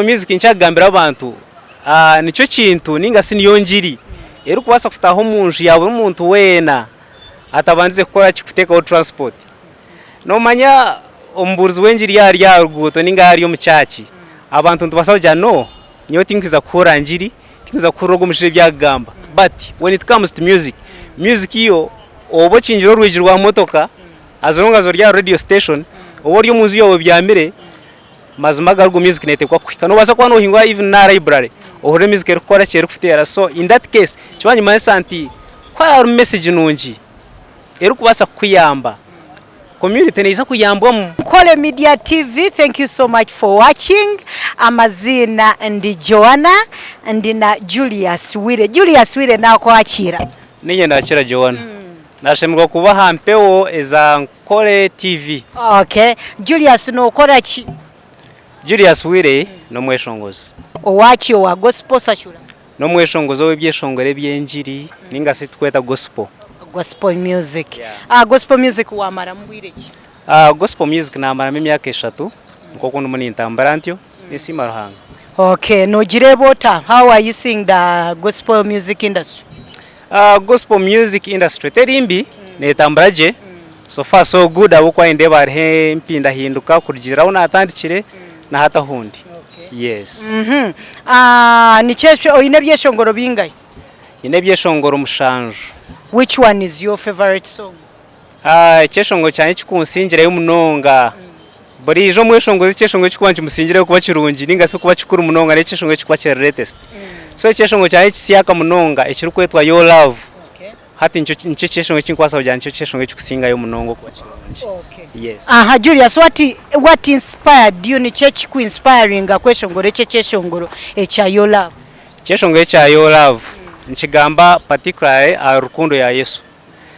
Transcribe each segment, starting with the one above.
Music ncyagambira abantu nicyo kintu ninga siniyo njiri ero kubasa kufitaho munju yawe umuntu wena atabanze gukora kikutekaho transport no manya omburuzi wenjiri yari yaruguto ninga yari yo mucyaki abantu ntubasabye no niyo tinkiza kura njiri tinkiza kurogo mushire byagamba but when it comes to music iyo obo kinjiro rwijirwa motoka azongazo rya radio station obo ryo munzu yawe byamire mazimaga rwo music nete kwa kwika no basa kwa no hingwa even na library ohore music rukora cyere kufitera so in that case chwanyi ma santi kwa message nunji ero kubasa kuyamba community neza kuyambwa mu Kole Media TV. Thank you so much for watching. Amazina ndi Joanna ndina Julius Wire na kwakira niye ndakira Joanna nashemirwa kuba hampewo eza Kole TV. Okay, Julius no kora ki? Julius Wire no mweshongozi Owachi wa gospel sachura no mweshongozo webyeshongore byenjiri ninga se tweta gospel music. Gospel music wa mara mbwire ki? Gospel music na mara myaka 3 nko kuno muni ntambara ntyo nisima ruhanga. Okay, no jirebota, how are you seeing the gospel music industry? Gospel music industry terimbi netambaraje so far so good abukwa inde barhe mpinda hinduka kurgira una atandikire na hata hundi. Yes. Ni checho oine byeshongoro bingaye? Ine byeshongoro mushanju. Which one is your favorite song? Cheshongo cyane kikunsingira y'umunonga. Buri jo mweshongo z'cheshongo kikwanje musingira kuba kirungi ninga se kuba kikuru munonga ne cheshongo kikwa kire latest. So cheshongo cyane kisiyaka munonga ekiri kwetwa Your Love. Hati ncho cheshongo kinkwasa ujya ncho cheshongo kikusinga y'umunongo kuba kirungi. Yes. Julius, what inspired you ni church ku inspiring akweshongoro cheshongoro echa Your Love? Cheshongo echa Your Love nchigamba particularly rukundo ya Yesu.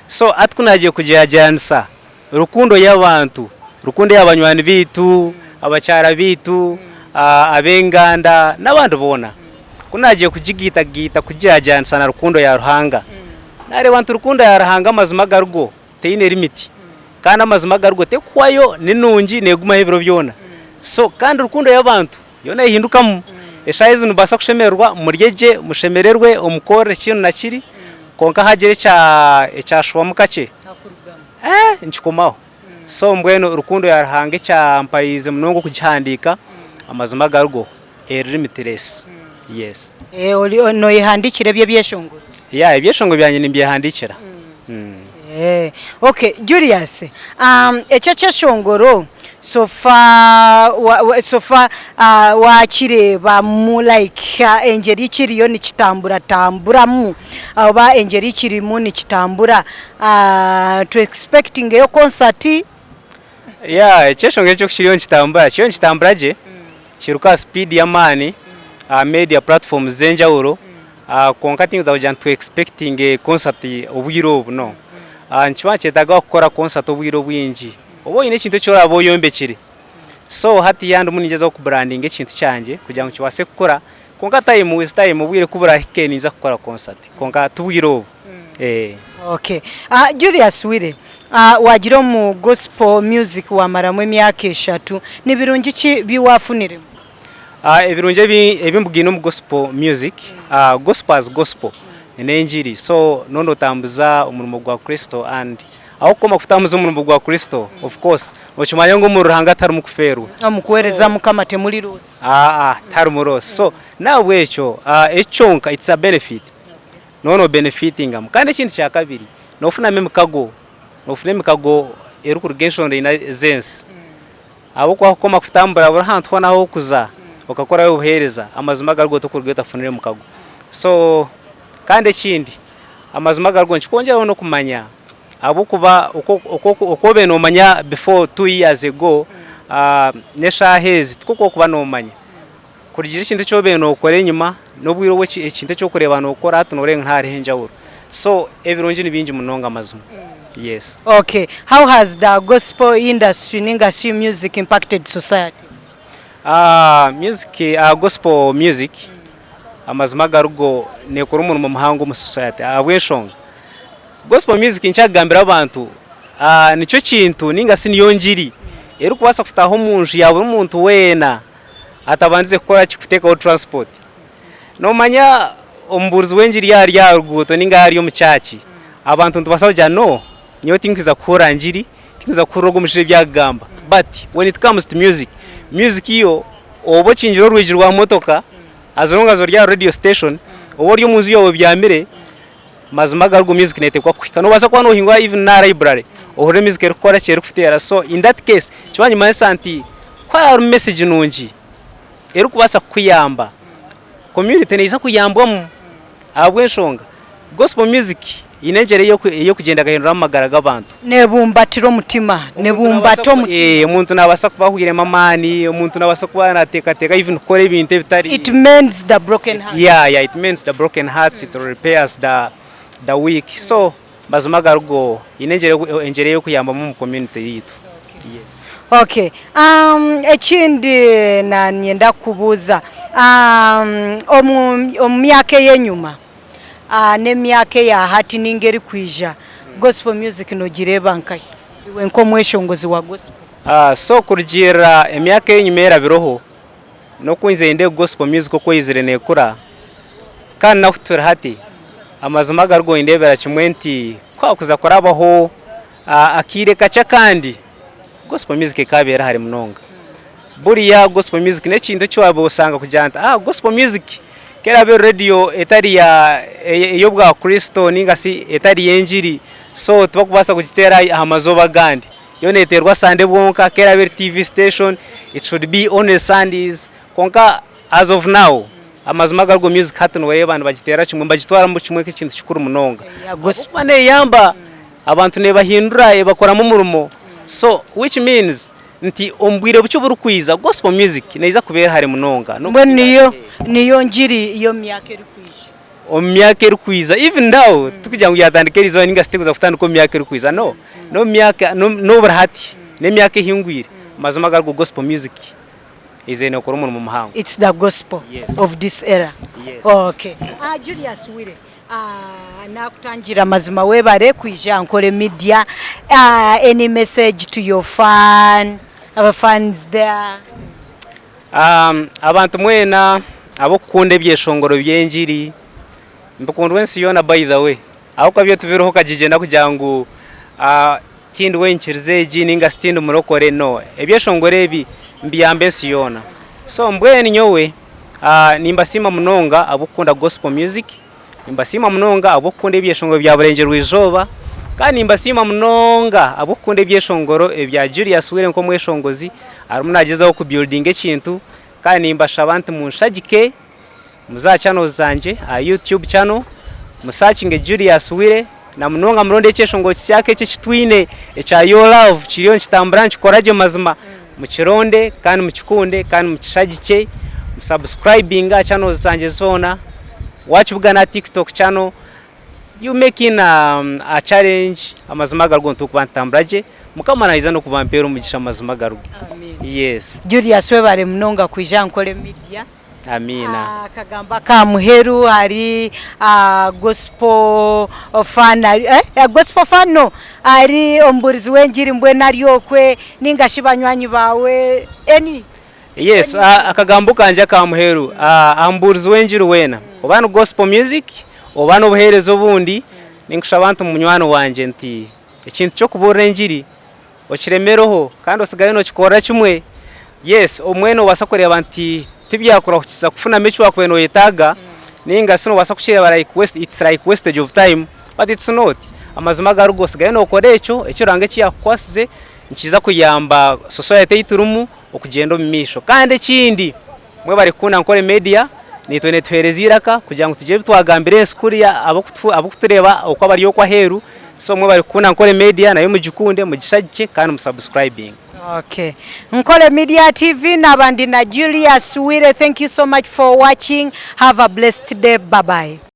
So atkunaje kujajansa rukundo y'abantu, rukundo y'abanywani bitu, abacyara bitu, abenganda n'abantu bona. Kunaje kujigita kujajansa na rukundo ya ruhanga. Nare bantu rukundo ya ruhanga mazimaga rwo teine limiti. Kana mazimaga rwo tekwayo ninungi neguma hebiro byona. So kandi rukundo y'abantu yona ihinduka mu eshayizo nubasa kushemerwa muryeje mushemererwe umukore kintu nakiri konka hagere cyashwa mukake nchikomaho. So mbweno rukundo yarhange cya mpayize munongo kugihandika amazimaga rwo limitless. Yes. Oli no yihandikire bye byeshongoro. Ibyeshongo byanye nimbihandikira. Okay, Julius. Echeshongoro sofa wakireba mu like engeri kiriyo ni kitambura mu aba engeri kirimo ni kitambura to expecting yo concert. Cheshongo cyo kiriyo kitambura je kiruka speed ya mani media platforms zenjawuro konka things abajan to expecting a concert obwiro no nchwache daga gukora concert obwiro bwinji obo ine kintu cyo abo yombekire. So hati yandi munigeza ku branding ekintu cyanje kugira ngo cywase gukora konka time ubwire kubura hikeniza gukora concert konka tubwiro. Okay. Julius Wire wagiro mu gospel music wa maramwe myaka 3 ni birungi ki biwafunire? Ebirungi ebimbugino mu gospel music gospel as gospel enenjiri so nondo tambuza umurimo gwa Kristo and aho koma kutamuza umurimo gwa Kristo of course ochumanya ngo mu ruhanga atari mu kuferu amukuhereza mukamate muri rose tari mu rose. So nawe echo echonka it's a benefit nono benefiting am kandi kintu cya kabiri nofuna mekago eru kurgation ina zense abo kwa koma kutambura buri hantu hona ho kuza ukakora yo buhereza amazimaga rwo to kurgeta funire mukago. So kandi kindi amazimaga rwo nchikongera no kumanya abo kuba uko beno manya before 2 years ago nesha hezi kuko kuba no manya kurgira ikintu cyo beno ukore nyuma no bwiro we ikintu cyo kureba no ukora atunorenga ntari henjawuro. So ebirungi nibinji munonga amazumu. Yes. Okay, how has the gospel industry ninga see music impacted society? Gospel music amazimaga rugo nekora umuntu mu muhango mu society abweshonga gospel music ncyagambira abantu nicyo kintu ninga siniyo njiri ero kubasa kufitaho munju yawe umuntu wena atabanze kukora kikutekaho transport nomanya omburuzi w'enjiri yari yaruguto ninga yari mu cyaki abantu ntubasabye no nyo tinkiza kukora njiri tinkiza kurogo mushire byagamba but when it comes to music iyo obo cinjiro rwijirwa motoka azonga rya radio station obo ryo munzu yawe byamire mazima gargo music nete kwa kwika no basa kwa no hingwa even na library ohore music rukora cyere kufitera so in that case chwanyi masanti kwa message nunji eru kubasa kuyamba community neza kuyambwa abwenshonga gospel music inengere yo kugenda gahindura amagara g'abantu nebumbatiro mutima nebumbato mutima umuntu nabasa kubahugire mamani umuntu nabasa kuba nateka even kore ibintu bitari it mends the broken heart yeah it mends the broken hearts it repairs the weak so mazima garugo inengere yo kuyamba mu community yitu yes okay ekindi na nyenda kubuza omyake yenyuma nemyake ya hati ningeri kwija gospel music no gireba nkai iwe nko mweshongozi wa gospel so kurgira emyake yenyuma erabiroho no kunze inde gospel music ko yizire nekura kandi nakutura hati amazima gargo indebera kimwenti kwa kuza korabaho akire kaca kandi gospel music kabera hari munonga buriya gospel music nekintu cyo abosanga kujanta gospel music kera be radio etari ya iyo bwa Kristo ningasi etari yenjiri so tubakubasa kugitera amazoba gandi yo neterwa Sunday bwonka kera be TV station it should be on Sundays konka as of now amazuma gargo music hatu no yebana bagitera kimwe bagitwara mu kimwe k'ikintu cyukuru munonga gospel ne yamba abantu ne bahindura bakora mu murumo so which means nti ombwire bucyo burukwiza gospel music naiza kubera hari munonga no niyo njiri iyo myake rikwiza omyake rikwiza even now tukijya ngo yatandikerizo ninga sitekuza kutandika omyake rikwiza no myake no barahati ne myake hingwire mazuma gargo gospel music izene okora umuntu mu mahanga it's the gospel of this era okay Julius Wire nakutangira mazima webare kwija nkore media any message to your our fans there abantu mwena abokunde byeshongoro byenjiri mbukunda wensi yona by the way aho kabyo tuviroho kajije kugira ngo tindi wenkirize jininga stindi murokore no ebyeshongore ebi mbiyambe siyona so mbweni nyowe nimbasima munonga abukunda gospel music nimbasima munonga abukunda ebyeshongoro bya burengerwa ijoba kandi nimbasima munonga abukunda ebyeshongoro ebya Julius Wire nko mweshongozi arumunagezaho ku building ekintu kandi nimbasha abantu munshagike muza channel zanje YouTube channel musakinge Julius Wire na munonga muronde cyeshongo cyake cyitwine echa Your Love kiriyo kitambura nkikoraje mazima mukironde kandi mukikunde kandi mukishagike subscribing channel zanje zona watch bugana TikTok channel you making a challenge amazima gargo ntukubantamburaje mukamanayiza no kuvampera umugisha amazima gargo yes Julius Wire munonga kwija nkole media amina kagamba ka muheru hari gospel fan gospel fan no ari omburizi wenjiri mbwe naryokwe ningashibanywanyi bawe yes akagambo kanje ka muheru amburizi wenjiri wena obana gospel music obana obuherezo bundi ninkushabantu munywano wanje nti ikintu cyo kubura enjiri okiremeroho kandi osigaye no kikora kimwe yes omweno wasakore abantu tibyakora kukiza kufuna mechi wakwe no yetaga ninga sino wasakukira bara request it's like wastage of time but it's not amazima garugo osigaye no korecho ekyo range kiyakwasize nkiza kuyamba society iturumu okugenda mimisho kandi ekindi mwe bari kuna nkore media nitwe twereziraka kugira ngo tuje bitwagambire skuri ya abukutureba uko bari yo kwa heru so mwe bari kuna nkore media nayo mugikunde mugishagike kandi musubscribing okay Nkole Media TV nabandi na Julius Wire thank you so much for watching have a blessed day bye bye